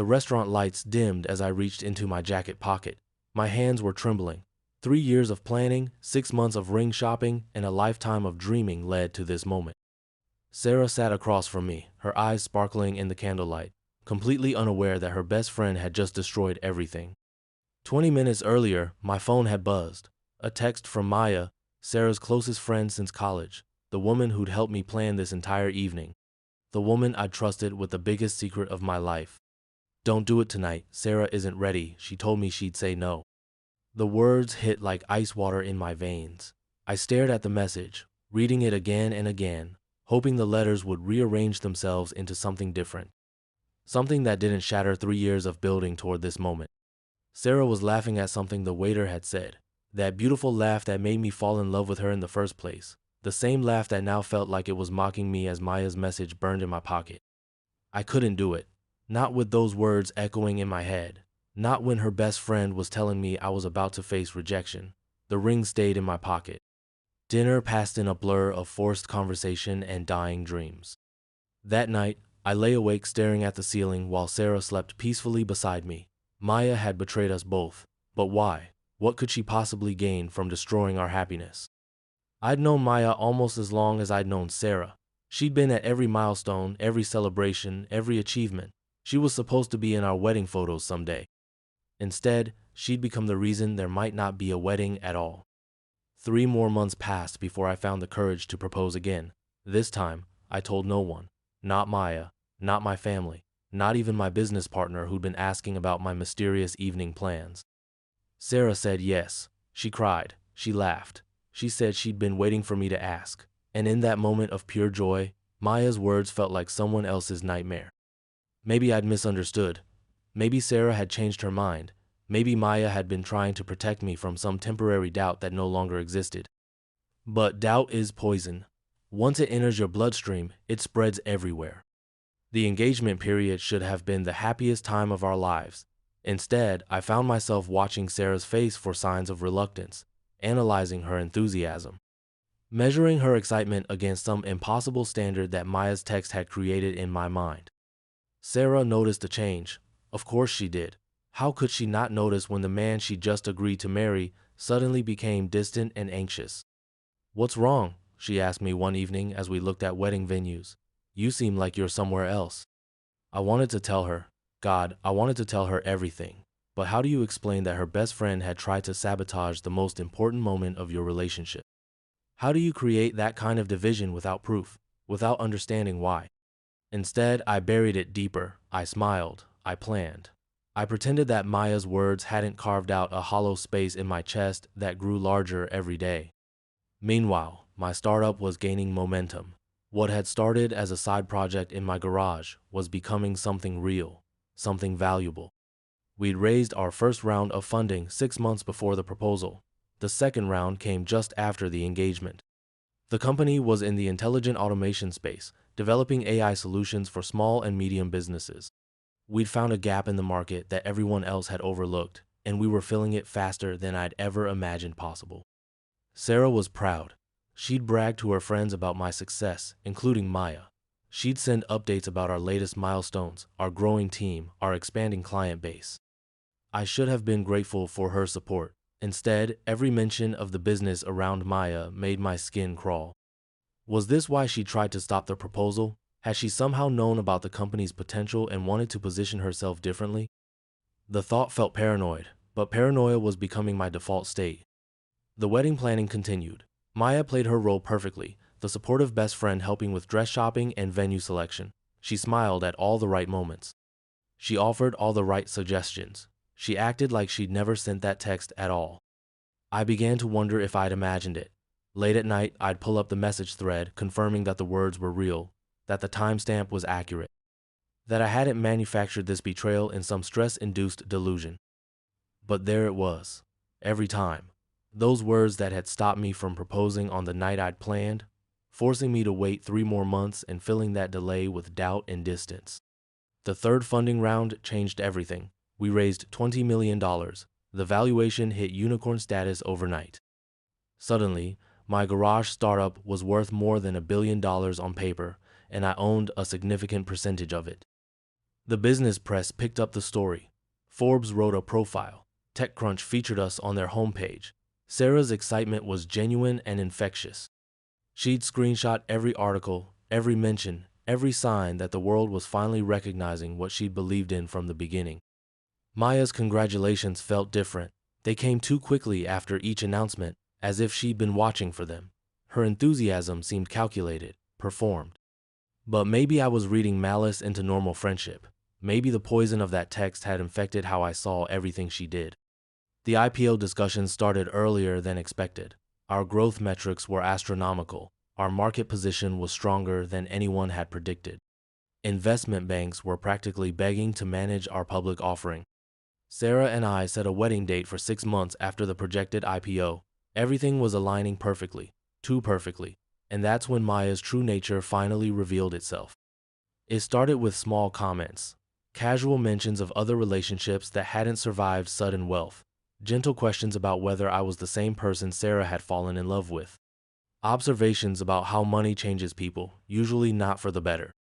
The restaurant lights dimmed as I reached into my jacket pocket. My hands were trembling. 3 years of planning, 6 months of ring shopping, and a lifetime of dreaming led to this moment. Sarah sat across from me, her eyes sparkling in the candlelight, completely unaware that her best friend had just destroyed everything. 20 minutes earlier, my phone had buzzed. A text from Maya, Sarah's closest friend since college, the woman who'd helped me plan this entire evening, the woman I'd trusted with the biggest secret of my life. "Don't do it tonight, Sarah isn't ready. She told me she'd say no." The words hit like ice water in my veins. I stared at the message, reading it again and again, hoping the letters would rearrange themselves into something different. Something that didn't shatter 3 years of building toward this moment. Sarah was laughing at something the waiter had said, that beautiful laugh that made me fall in love with her in the first place, the same laugh that now felt like it was mocking me as Maya's message burned in my pocket. I couldn't do it, not with those words echoing in my head, not when her best friend was telling me I was about to face rejection. The ring stayed in my pocket. Dinner passed in a blur of forced conversation and dying dreams. That night, I lay awake staring at the ceiling while Sarah slept peacefully beside me. Maya had betrayed us both, but why? What could she possibly gain from destroying our happiness? I'd known Maya almost as long as I'd known Sarah. She'd been at every milestone, every celebration, every achievement. She was supposed to be in our wedding photos someday. Instead, she'd become the reason there might not be a wedding at all. 3 more months passed before I found the courage to propose again. This time, I told no one. Not Maya, not my family, not even my business partner who'd been asking about my mysterious evening plans. Sarah said yes. She cried. She laughed. She said she'd been waiting for me to ask. And in that moment of pure joy, Maya's words felt like someone else's nightmare. Maybe I'd misunderstood. Maybe Sarah had changed her mind. Maybe Maya had been trying to protect me from some temporary doubt that no longer existed. But doubt is poison. Once it enters your bloodstream, it spreads everywhere. The engagement period should have been the happiest time of our lives. Instead, I found myself watching Sarah's face for signs of reluctance, analyzing her enthusiasm, measuring her excitement against some impossible standard that Maya's text had created in my mind. Sarah noticed the change. Of course she did. How could she not notice when the man she just agreed to marry suddenly became distant and anxious? "What's wrong?" she asked me one evening as we looked at wedding venues. "You seem like you're somewhere else." I wanted to tell her. God, I wanted to tell her everything. But how do you explain that her best friend had tried to sabotage the most important moment of your relationship? How do you create that kind of division without proof, without understanding why? Instead, I buried it deeper. I smiled. I planned. I pretended that Maya's words hadn't carved out a hollow space in my chest that grew larger every day. Meanwhile, my startup was gaining momentum. What had started as a side project in my garage was becoming something real, something valuable. We'd raised our first round of funding 6 months before the proposal. The second round came just after the engagement. The company was in the intelligent automation space, developing AI solutions for small and medium businesses. We'd found a gap in the market that everyone else had overlooked, and we were filling it faster than I'd ever imagined possible. Sarah was proud. She'd brag to her friends about my success, including Maya. She'd send updates about our latest milestones, our growing team, our expanding client base. I should have been grateful for her support. Instead, every mention of the business around Maya made my skin crawl. Was this why she tried to stop the proposal? Had she somehow known about the company's potential and wanted to position herself differently? The thought felt paranoid, but paranoia was becoming my default state. The wedding planning continued. Maya played her role perfectly, the supportive best friend helping with dress shopping and venue selection. She smiled at all the right moments. She offered all the right suggestions. She acted like she'd never sent that text at all. I began to wonder if I'd imagined it. Late at night, I'd pull up the message thread, confirming that the words were real, that the timestamp was accurate, that I hadn't manufactured this betrayal in some stress-induced delusion. But there it was, every time. Those words that had stopped me from proposing on the night I'd planned, forcing me to wait 3 more months and filling that delay with doubt and distance. The third funding round changed everything. We raised $20 million. The valuation hit unicorn status overnight. Suddenly, my garage startup was worth more than $1 billion on paper, and I owned a significant percentage of it. The business press picked up the story. Forbes wrote a profile. TechCrunch featured us on their homepage. Sarah's excitement was genuine and infectious. She'd screenshot every article, every mention, every sign that the world was finally recognizing what she'd believed in from the beginning. Maya's congratulations felt different. They came too quickly after each announcement, as if she'd been watching for them. Her enthusiasm seemed calculated, performed. But maybe I was reading malice into normal friendship. Maybe the poison of that text had infected how I saw everything she did. The IPO discussions started earlier than expected. Our growth metrics were astronomical. Our market position was stronger than anyone had predicted. Investment banks were practically begging to manage our public offering. Sarah and I set a wedding date for 6 months after the projected IPO. Everything was aligning perfectly, too perfectly, and that's when Maya's true nature finally revealed itself. It started with small comments, casual mentions of other relationships that hadn't survived sudden wealth, gentle questions about whether I was the same person Sarah had fallen in love with, observations about how money changes people, usually not for the better.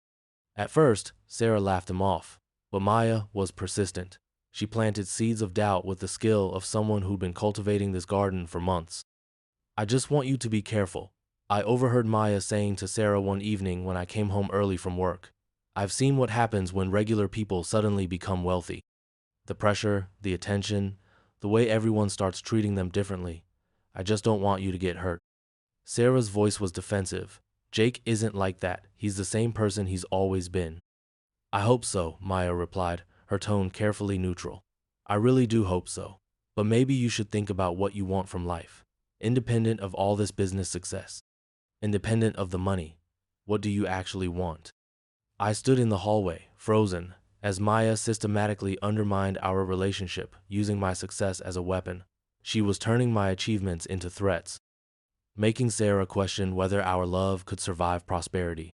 At first, Sarah laughed them off, but Maya was persistent. She planted seeds of doubt with the skill of someone who'd been cultivating this garden for months. "I just want you to be careful," I overheard Maya saying to Sarah one evening when I came home early from work. "I've seen what happens when regular people suddenly become wealthy. The pressure, the attention, the way everyone starts treating them differently. I just don't want you to get hurt." Sarah's voice was defensive. "Jake isn't like that. He's the same person he's always been." "I hope so," Maya replied, her tone carefully neutral. "I really do hope so. But maybe you should think about what you want from life. Independent of all this business success. Independent of the money. What do you actually want?" I stood in the hallway, frozen, as Maya systematically undermined our relationship, using my success as a weapon. She was turning my achievements into threats, making Sarah question whether our love could survive prosperity.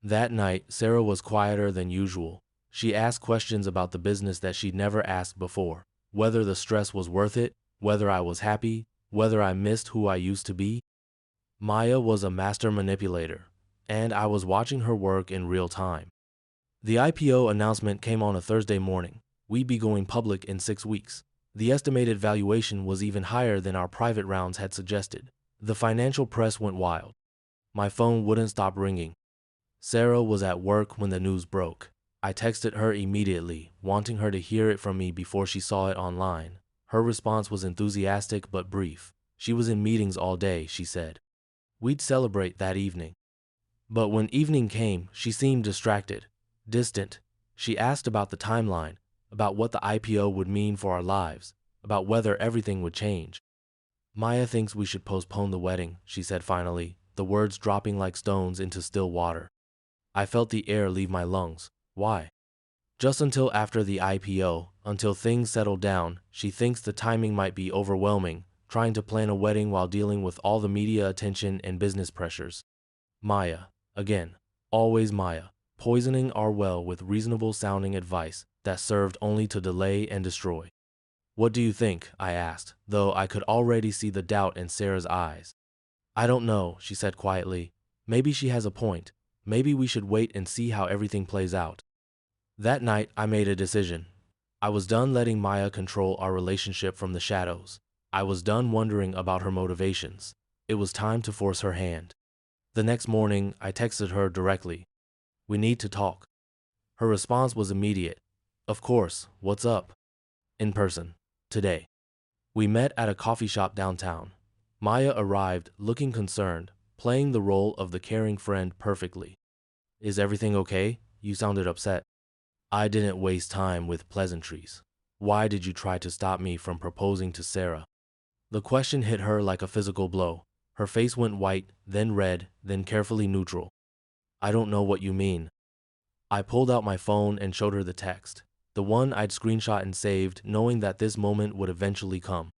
That night, Sarah was quieter than usual. She asked questions about the business that she'd never asked before, whether the stress was worth it, whether I was happy, whether I missed who I used to be. Maya was a master manipulator, and I was watching her work in real time. The IPO announcement came on a Thursday morning. We'd be going public in 6 weeks. The estimated valuation was even higher than our private rounds had suggested. The financial press went wild. My phone wouldn't stop ringing. Sarah was at work when the news broke. I texted her immediately, wanting her to hear it from me before she saw it online. Her response was enthusiastic but brief. She was in meetings all day, she said. We'd celebrate that evening. But when evening came, she seemed distracted, distant. She asked about the timeline, about what the IPO would mean for our lives, about whether everything would change. "Maya thinks we should postpone the wedding," she said finally, the words dropping like stones into still water. I felt the air leave my lungs. "Why?" "Just until after the IPO, until things settle down. She thinks the timing might be overwhelming, trying to plan a wedding while dealing with all the media attention and business pressures." Maya, again, always Maya, poisoning our well with reasonable-sounding advice that served only to delay and destroy. "What do you think?" I asked, though I could already see the doubt in Sarah's eyes. "I don't know," she said quietly. "Maybe she has a point. Maybe we should wait and see how everything plays out." That night, I made a decision. I was done letting Maya control our relationship from the shadows. I was done wondering about her motivations. It was time to force her hand. The next morning, I texted her directly. "We need to talk." Her response was immediate. "Of course, what's up?" "In person. Today." We met at a coffee shop downtown. Maya arrived, looking concerned, playing the role of the caring friend perfectly. "Is everything okay? You sounded upset." I didn't waste time with pleasantries. "Why did you try to stop me from proposing to Sarah?" The question hit her like a physical blow. Her face went white, then red, then carefully neutral. "I don't know what you mean." I pulled out my phone and showed her the text, the one I'd screenshot and saved, knowing that this moment would eventually come.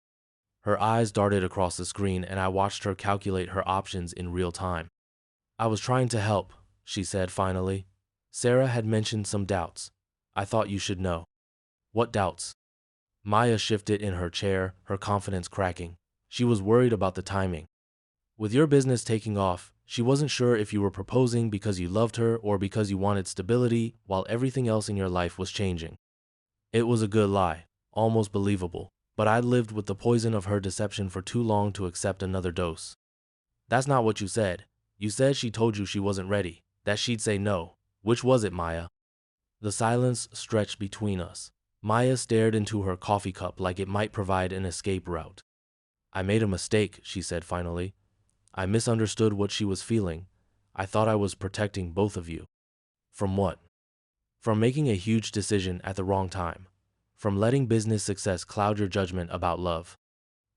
Her eyes darted across the screen, and I watched her calculate her options in real time. "I was trying to help," she said finally. "Sarah had mentioned some doubts. I thought you should know." "What doubts?" Maya shifted in her chair, her confidence cracking. She was worried about the timing. "With your business taking off, She wasn't sure if you were proposing because you loved her or because you wanted stability while everything else in your life was changing. It was a good lie, almost believable, but I'd lived with the poison of her deception for too long to accept another dose. That's not what you said. You said she told you she wasn't ready, that she'd say no. Which was it, Maya? The silence stretched between us. Maya stared into her coffee cup like it might provide an escape route. I made a mistake, she said finally. I misunderstood what she was feeling. I thought I was protecting both of you. From what? From making a huge decision at the wrong time. From letting business success cloud your judgment about love.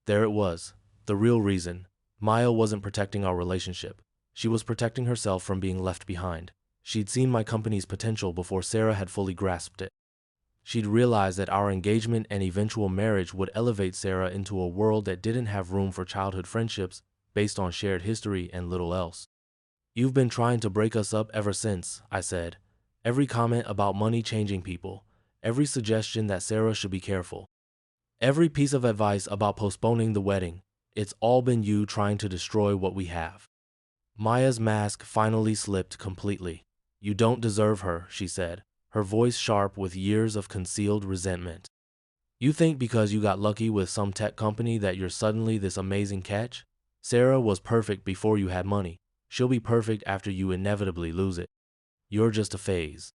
There it was, the real reason. Maya wasn't protecting our relationship. She was protecting herself from being left behind. She'd seen my company's potential before Sarah had fully grasped it. She'd realized that our engagement and eventual marriage would elevate Sarah into a world that didn't have room for childhood friendships based on shared history and little else. You've been trying to break us up ever since, I said. Every comment about money changing people, every suggestion that Sarah should be careful, every piece of advice about postponing the wedding, it's all been you trying to destroy what we have. Maya's mask finally slipped completely. You don't deserve her, she said, her voice sharp with years of concealed resentment. You think because you got lucky with some tech company that you're suddenly this amazing catch? Sarah was perfect before you had money. She'll be perfect after you inevitably lose it. You're just a phase.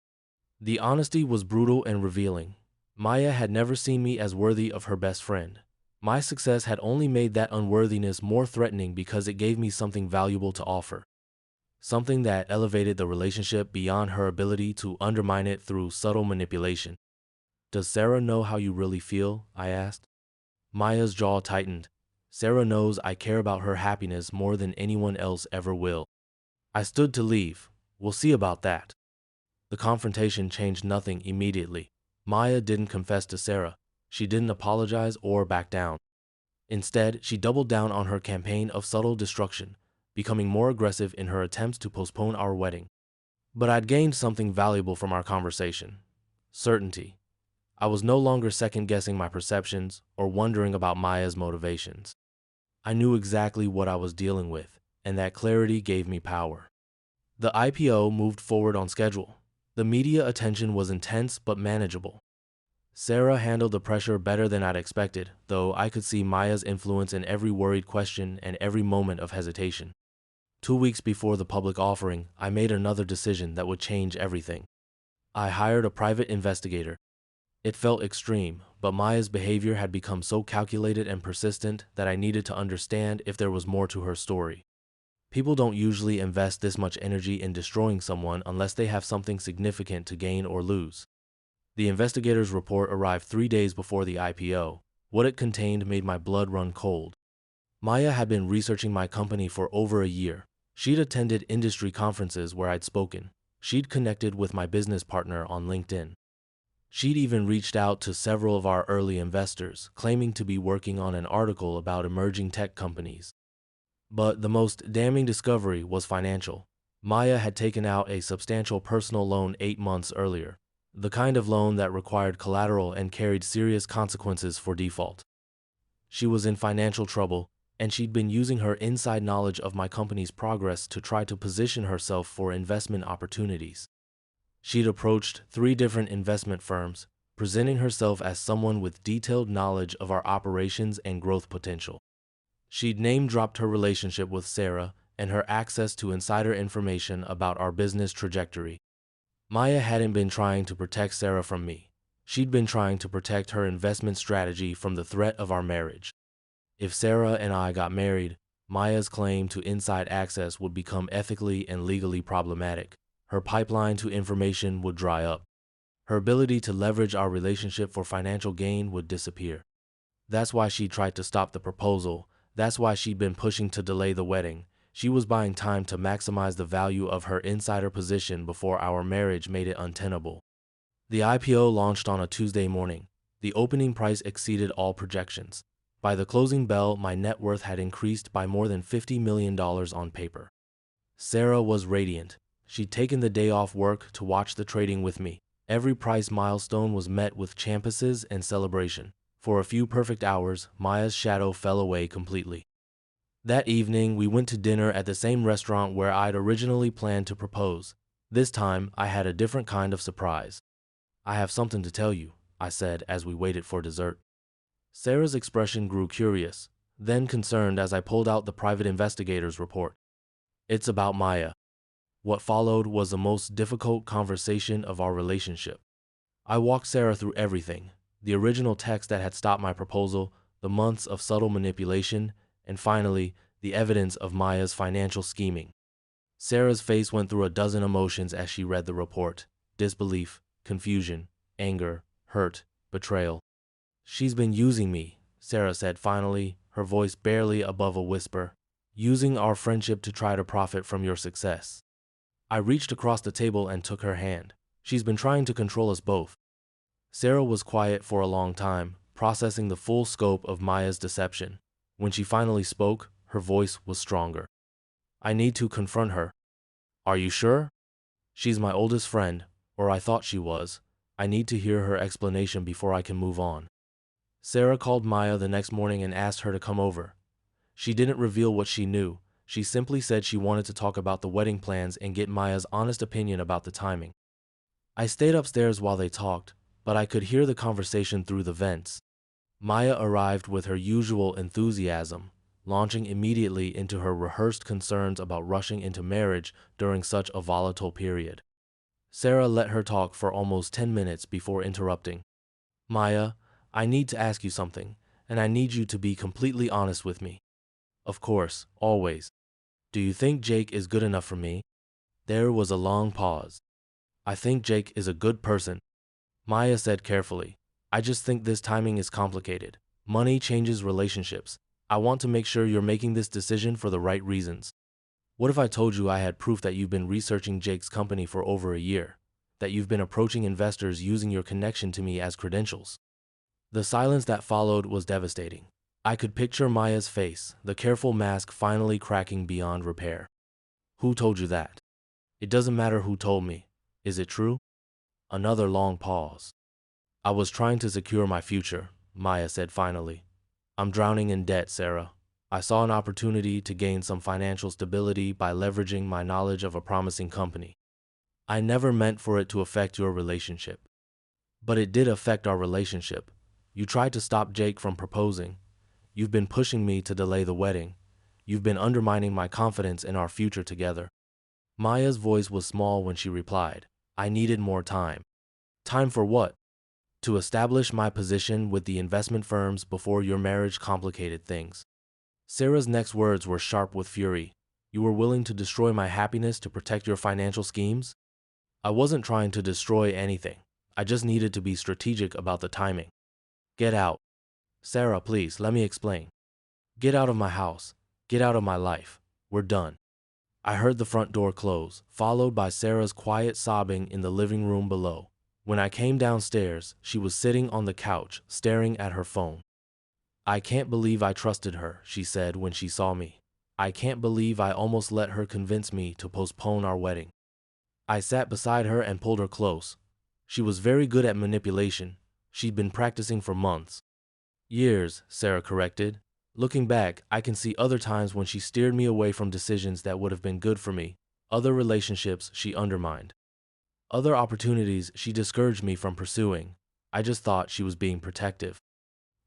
The honesty was brutal and revealing. Maya had never seen me as worthy of her best friend. My success had only made that unworthiness more threatening because it gave me something valuable to offer. Something that elevated the relationship beyond her ability to undermine it through subtle manipulation. Does Sarah know how you really feel? I asked. Maya's jaw tightened. Sarah knows I care about her happiness more than anyone else ever will. I stood to leave. We'll see about that. The confrontation changed nothing immediately. Maya didn't confess to Sarah. She didn't apologize or back down. Instead, she doubled down on her campaign of subtle destruction, becoming more aggressive in her attempts to postpone our wedding. But I'd gained something valuable from our conversation. Certainty. I was no longer second-guessing my perceptions or wondering about Maya's motivations. I knew exactly what I was dealing with, and that clarity gave me power. The IPO moved forward on schedule. The media attention was intense but manageable. Sarah handled the pressure better than I'd expected, though I could see Maya's influence in every worried question and every moment of hesitation. 2 weeks before the public offering, I made another decision that would change everything. I hired a private investigator. It felt extreme, but Maya's behavior had become so calculated and persistent that I needed to understand if there was more to her story. People don't usually invest this much energy in destroying someone unless they have something significant to gain or lose. The investigator's report arrived 3 days before the IPO. What it contained made my blood run cold. Maya had been researching my company for over a year. She'd attended industry conferences where I'd spoken. She'd connected with my business partner on LinkedIn. She'd even reached out to several of our early investors, claiming to be working on an article about emerging tech companies. But the most damning discovery was financial. Maya had taken out a substantial personal loan 8 months earlier, the kind of loan that required collateral and carried serious consequences for default. She was in financial trouble, and she'd been using her inside knowledge of my company's progress to try to position herself for investment opportunities. She'd approached 3 different investment firms, presenting herself as someone with detailed knowledge of our operations and growth potential. She'd name-dropped her relationship with Sarah and her access to insider information about our business trajectory. Maya hadn't been trying to protect Sarah from me. She'd been trying to protect her investment strategy from the threat of our marriage. If Sarah and I got married, Maya's claim to inside access would become ethically and legally problematic. Her pipeline to information would dry up. Her ability to leverage our relationship for financial gain would disappear. That's why she tried to stop the proposal. That's why she'd been pushing to delay the wedding. She was buying time to maximize the value of her insider position before our marriage made it untenable. The IPO launched on a Tuesday morning. The opening price exceeded all projections. By the closing bell, my net worth had increased by more than $50 million on paper. Sarah was radiant. She'd taken the day off work to watch the trading with me. Every price milestone was met with champions and celebration. For a few perfect hours, Maya's shadow fell away completely. That evening, we went to dinner at the same restaurant where I'd originally planned to propose. This time, I had a different kind of surprise. "I have something to tell you," I said as we waited for dessert. Sarah's expression grew curious, then concerned as I pulled out the private investigator's report. "It's about Maya." What followed was the most difficult conversation of our relationship. I walked Sarah through everything: the original text that had stopped my proposal, the months of subtle manipulation, and finally, the evidence of Maya's financial scheming. Sarah's face went through a dozen emotions as she read the report: disbelief, confusion, anger, hurt, betrayal. "She's been using me," Sarah said finally, her voice barely above a whisper. "Using our friendship to try to profit from your success." I reached across the table and took her hand. "She's been trying to control us both." Sarah was quiet for a long time, processing the full scope of Maya's deception. When she finally spoke, her voice was stronger. "I need to confront her." "Are you sure?" "She's my oldest friend, or I thought she was. I need to hear her explanation before I can move on." Sarah called Maya the next morning and asked her to come over. She didn't reveal what she knew. She simply said she wanted to talk about the wedding plans and get Maya's honest opinion about the timing. I stayed upstairs while they talked, but I could hear the conversation through the vents. Maya arrived with her usual enthusiasm, launching immediately into her rehearsed concerns about rushing into marriage during such a volatile period. Sarah let her talk for almost 10 minutes before interrupting. "Maya, I need to ask you something, and I need you to be completely honest with me." "Of course, always." "Do you think Jake is good enough for me?" There was a long pause. "I think Jake is a good person," Maya said carefully. "I just think this timing is complicated. Money changes relationships. I want to make sure you're making this decision for the right reasons." "What if I told you I had proof that you've been researching Jake's company for over a year, that you've been approaching investors using your connection to me as credentials?" The silence that followed was devastating. I could picture Maya's face, the careful mask finally cracking beyond repair. "Who told you that?" "It doesn't matter who told me. Is it true?" Another long pause. "I was trying to secure my future," Maya said finally. "I'm drowning in debt, Sarah. I saw an opportunity to gain some financial stability by leveraging my knowledge of a promising company. I never meant for it to affect your relationship." "But it did affect our relationship. You tried to stop Jake from proposing. You've been pushing me to delay the wedding. You've been undermining my confidence in our future together." Maya's voice was small when she replied, "I needed more time." "Time for what?" "To establish my position with the investment firms before your marriage complicated things." Sarah's next words were sharp with fury. "You were willing to destroy my happiness to protect your financial schemes?" "I wasn't trying to destroy anything. I just needed to be strategic about the timing." "Get out." "Sarah, please, let me explain." "Get out of my house. Get out of my life. We're done." I heard the front door close, followed by Sarah's quiet sobbing in the living room below. When I came downstairs, she was sitting on the couch, staring at her phone. "I can't believe I trusted her," she said when she saw me. "I can't believe I almost let her convince me to postpone our wedding." I sat beside her and pulled her close. She was very good at manipulation. She'd been practicing for months. "Years," Sarah corrected. "Looking back, I can see other times when she steered me away from decisions that would have been good for me, other relationships she undermined, other opportunities she discouraged me from pursuing. I just thought she was being protective."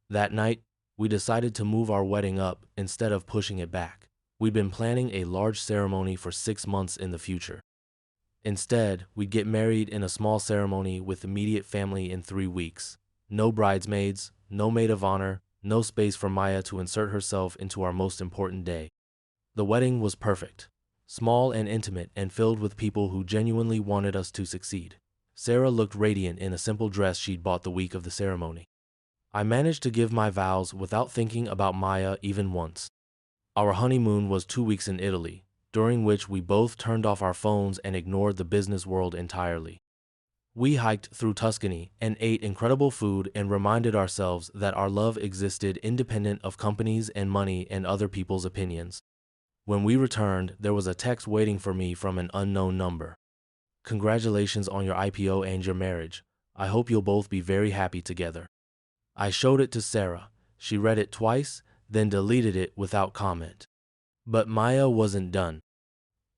That night, we decided to move our wedding up instead of pushing it back. We'd been planning a large ceremony for 6 months in the future. Instead, we'd get married in a small ceremony with immediate family in 3 weeks. No bridesmaids, no maid of honor, no space for Maya to insert herself into our most important day. The wedding was perfect, small and intimate and filled with people who genuinely wanted us to succeed. Sarah looked radiant in a simple dress she'd bought the week of the ceremony. I managed to give my vows without thinking about Maya even once. Our honeymoon was 2 weeks in Italy, during which we both turned off our phones and ignored the business world entirely. We hiked through Tuscany and ate incredible food and reminded ourselves that our love existed independent of companies and money and other people's opinions. When we returned, there was a text waiting for me from an unknown number. "Congratulations on your IPO and your marriage. I hope you'll both be very happy together." I showed it to Sarah. She read it twice, then deleted it without comment. But Maya wasn't done.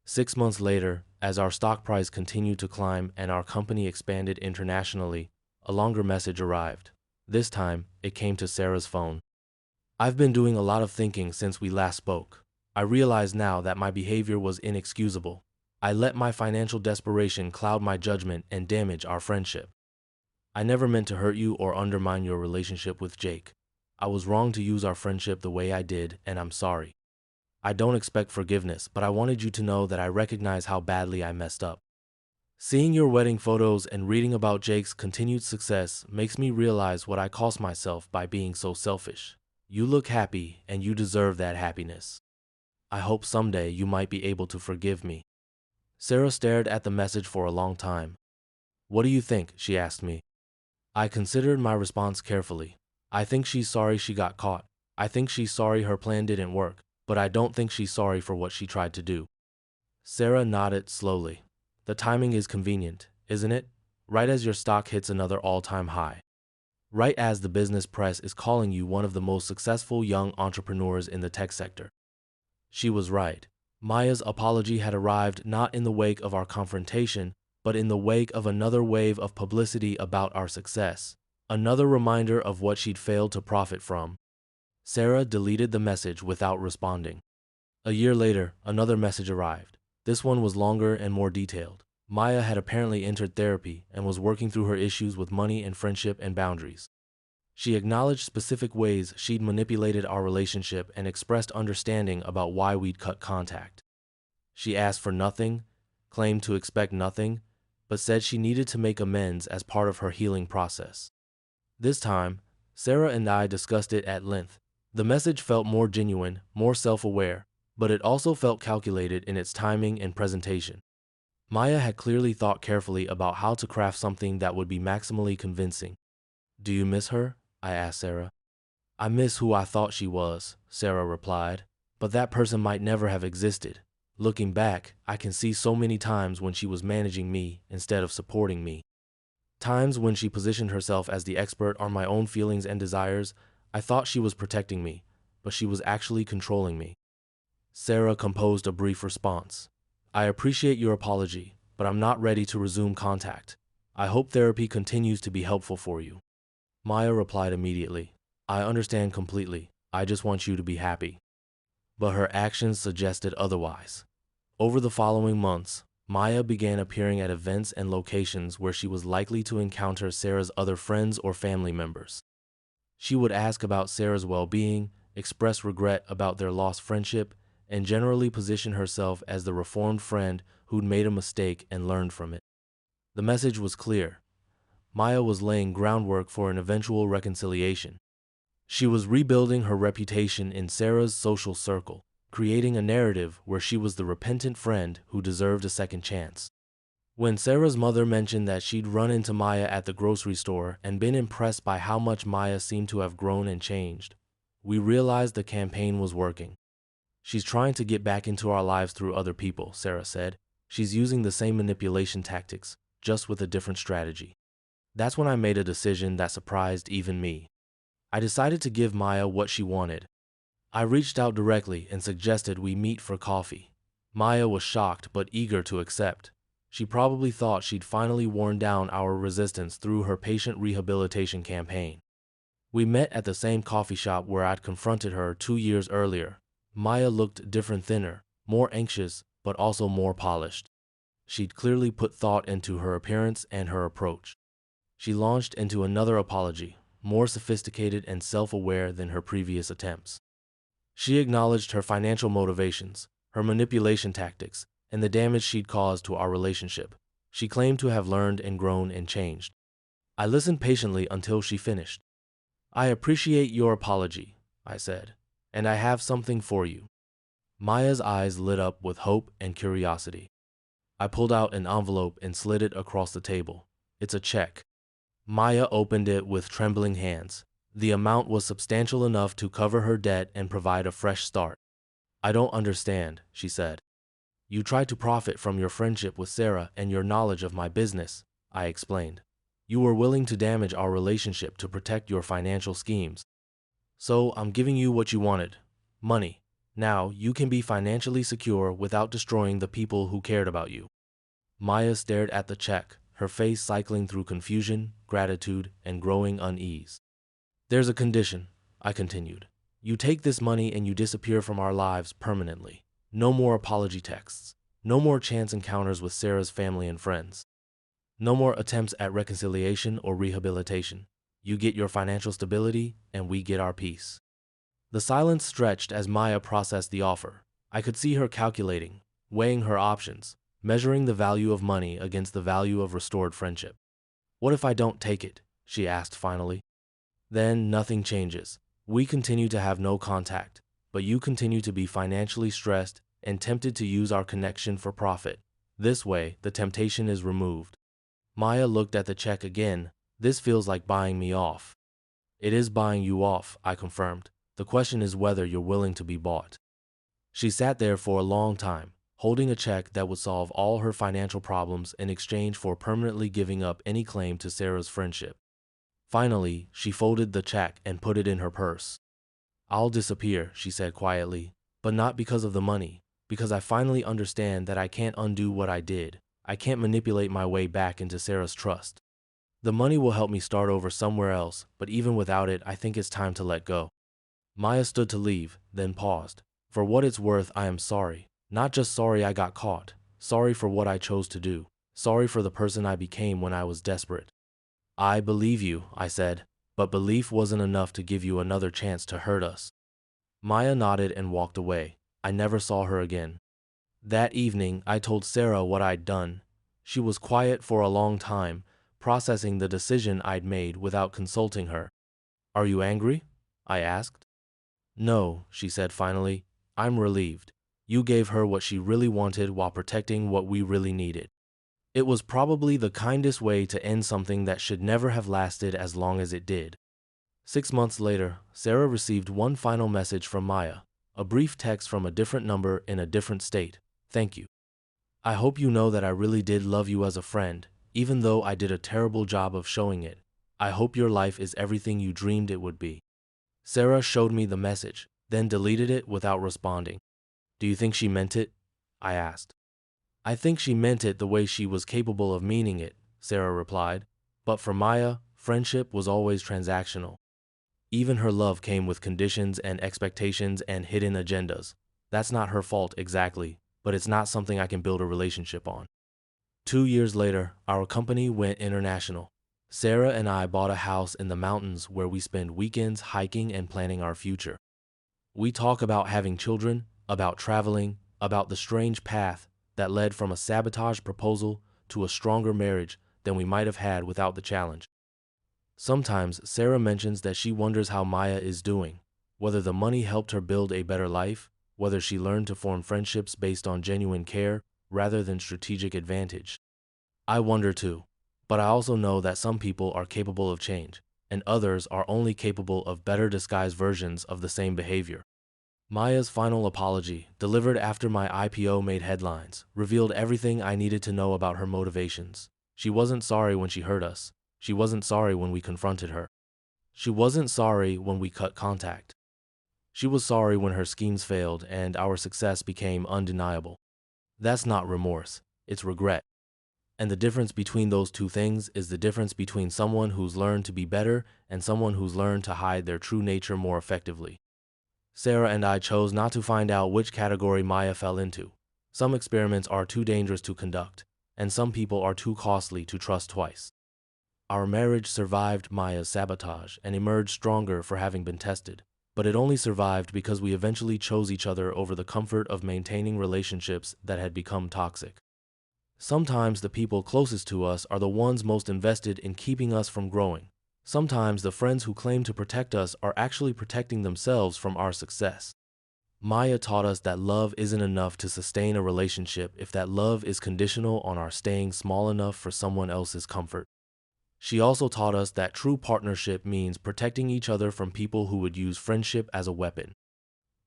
6 months later, as our stock price continued to climb and our company expanded internationally, a longer message arrived. This time, it came to Sarah's phone. I've been doing a lot of thinking since we last spoke. I realize now that my behavior was inexcusable. I let my financial desperation cloud my judgment and damage our friendship. I never meant to hurt you or undermine your relationship with Jake. I was wrong to use our friendship the way I did, and I'm sorry. I don't expect forgiveness, but I wanted you to know that I recognize how badly I messed up. Seeing your wedding photos and reading about Jake's continued success makes me realize what I cost myself by being so selfish. You look happy, and you deserve that happiness. I hope someday you might be able to forgive me. Sarah stared at the message for a long time. What do you think? She asked me. I considered my response carefully. I think she's sorry she got caught. I think she's sorry her plan didn't work, but I don't think she's sorry for what she tried to do. Sarah nodded slowly. The timing is convenient, isn't it? Right as your stock hits another all-time high. Right as the business press is calling you one of the most successful young entrepreneurs in the tech sector. She was right. Maya's apology had arrived not in the wake of our confrontation, but in the wake of another wave of publicity about our success. Another reminder of what she'd failed to profit from. Sarah deleted the message without responding. A year later, another message arrived. This one was longer and more detailed. Maya had apparently entered therapy and was working through her issues with money and friendship and boundaries. She acknowledged specific ways she'd manipulated our relationship and expressed understanding about why we'd cut contact. She asked for nothing, claimed to expect nothing, but said she needed to make amends as part of her healing process. This time, Sarah and I discussed it at length. The message felt more genuine, more self-aware, but it also felt calculated in its timing and presentation. Maya had clearly thought carefully about how to craft something that would be maximally convincing. Do you miss her? I asked Sarah. I miss who I thought she was, Sarah replied, but that person might never have existed. Looking back, I can see so many times when she was managing me instead of supporting me. Times when she positioned herself as the expert on my own feelings and desires. I thought she was protecting me, but she was actually controlling me. Sarah composed a brief response. I appreciate your apology, but I'm not ready to resume contact. I hope therapy continues to be helpful for you. Maya replied immediately. I understand completely. I just want you to be happy. But her actions suggested otherwise. Over the following months, Maya began appearing at events and locations where she was likely to encounter Sarah's other friends or family members. She would ask about Sarah's well-being, express regret about their lost friendship, and generally position herself as the reformed friend who'd made a mistake and learned from it. The message was clear. Maya was laying groundwork for an eventual reconciliation. She was rebuilding her reputation in Sarah's social circle, creating a narrative where she was the repentant friend who deserved a second chance. When Sarah's mother mentioned that she'd run into Maya at the grocery store and been impressed by how much Maya seemed to have grown and changed, we realized the campaign was working. She's trying to get back into our lives through other people, Sarah said. She's using the same manipulation tactics, just with a different strategy. That's when I made a decision that surprised even me. I decided to give Maya what she wanted. I reached out directly and suggested we meet for coffee. Maya was shocked but eager to accept. She probably thought she'd finally worn down our resistance through her patient rehabilitation campaign. We met at the same coffee shop where I'd confronted her 2 years earlier. Maya looked different, thinner, more anxious, but also more polished. She'd clearly put thought into her appearance and her approach. She launched into another apology, more sophisticated and self-aware than her previous attempts. She acknowledged her financial motivations, her manipulation tactics, and the damage she'd caused to our relationship. She claimed to have learned and grown and changed. I listened patiently until she finished. I appreciate your apology, I said, and I have something for you. Maya's eyes lit up with hope and curiosity. I pulled out an envelope and slid it across the table. It's a check. Maya opened it with trembling hands. The amount was substantial enough to cover her debt and provide a fresh start. I don't understand, she said. You tried to profit from your friendship with Sarah and your knowledge of my business, I explained. You were willing to damage our relationship to protect your financial schemes. So I'm giving you what you wanted. Money. Now, you can be financially secure without destroying the people who cared about you." Maya stared at the check, her face cycling through confusion, gratitude, and growing unease. "There's a condition," I continued. "You take this money and you disappear from our lives permanently. No more apology texts. No more chance encounters with Sarah's family and friends. No more attempts at reconciliation or rehabilitation. You get your financial stability, and we get our peace." The silence stretched as Maya processed the offer. I could see her calculating, weighing her options, measuring the value of money against the value of restored friendship. "What if I don't take it?" she asked finally. "Then nothing changes. We continue to have no contact, but you continue to be financially stressed and tempted to use our connection for profit. This way, the temptation is removed." Maya looked at the check again. "This feels like buying me off." "It is buying you off," I confirmed. "The question is whether you're willing to be bought." She sat there for a long time, holding a check that would solve all her financial problems in exchange for permanently giving up any claim to Sarah's friendship. Finally, she folded the check and put it in her purse. "I'll disappear," she said quietly, "but not because of the money, because I finally understand that I can't undo what I did. I can't manipulate my way back into Sarah's trust. The money will help me start over somewhere else, but even without it, I think it's time to let go." Maya stood to leave, then paused. "For what it's worth, I am sorry. Not just sorry I got caught. Sorry for what I chose to do. Sorry for the person I became when I was desperate." "I believe you," I said, "but belief wasn't enough to give you another chance to hurt us." Maya nodded and walked away. I never saw her again. That evening, I told Sarah what I'd done. She was quiet for a long time, processing the decision I'd made without consulting her. "Are you angry?" I asked. "No," she said finally. "I'm relieved. You gave her what she really wanted while protecting what we really needed. It was probably the kindest way to end something that should never have lasted as long as it did." 6 months later, Sarah received one final message from Maya, a brief text from a different number in a different state. "Thank you. I hope you know that I really did love you as a friend, even though I did a terrible job of showing it. I hope your life is everything you dreamed it would be." Sarah showed me the message, then deleted it without responding. "Do you think she meant it?" I asked. "I think she meant it the way she was capable of meaning it," Sarah replied. "But for Maya, friendship was always transactional. Even her love came with conditions and expectations and hidden agendas. That's not her fault exactly, but it's not something I can build a relationship on." 2 years later, our company went international. Sarah and I bought a house in the mountains where we spend weekends hiking and planning our future. We talk about having children, about traveling, about the strange path that led from a sabotage proposal to a stronger marriage than we might have had without the challenge. Sometimes Sarah mentions that she wonders how Maya is doing, whether the money helped her build a better life, whether she learned to form friendships based on genuine care rather than strategic advantage. I wonder too, but I also know that some people are capable of change, and others are only capable of better disguised versions of the same behavior. Maya's final apology, delivered after my IPO made headlines, revealed everything I needed to know about her motivations. She wasn't sorry when she hurt us. She wasn't sorry when we confronted her. She wasn't sorry when we cut contact. She was sorry when her schemes failed and our success became undeniable. That's not remorse, it's regret. And the difference between those two things is the difference between someone who's learned to be better and someone who's learned to hide their true nature more effectively. Sarah and I chose not to find out which category Maya fell into. Some experiments are too dangerous to conduct, and some people are too costly to trust twice. Our marriage survived Maya's sabotage and emerged stronger for having been tested, but it only survived because we eventually chose each other over the comfort of maintaining relationships that had become toxic. Sometimes the people closest to us are the ones most invested in keeping us from growing. Sometimes the friends who claim to protect us are actually protecting themselves from our success. Maya taught us that love isn't enough to sustain a relationship if that love is conditional on our staying small enough for someone else's comfort. She also taught us that true partnership means protecting each other from people who would use friendship as a weapon.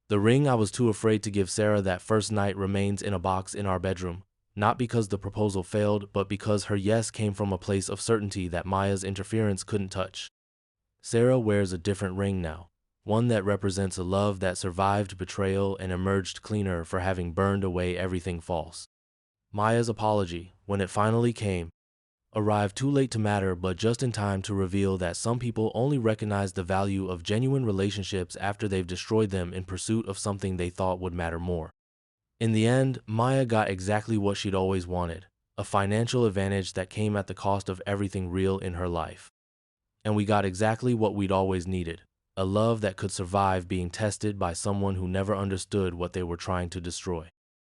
The ring I was too afraid to give Sarah that first night remains in a box in our bedroom, not because the proposal failed, but because her yes came from a place of certainty that Maya's interference couldn't touch. Sarah wears a different ring now. one that represents a love that survived betrayal and emerged cleaner for having burned away everything false. Maya's apology, when it finally came, arrived too late to matter but just in time to reveal that some people only recognize the value of genuine relationships after they've destroyed them in pursuit of something they thought would matter more. In the end, Maya got exactly what she'd always wanted, a financial advantage that came at the cost of everything real in her life. And we got exactly what we'd always needed, a love that could survive being tested by someone who never understood what they were trying to destroy.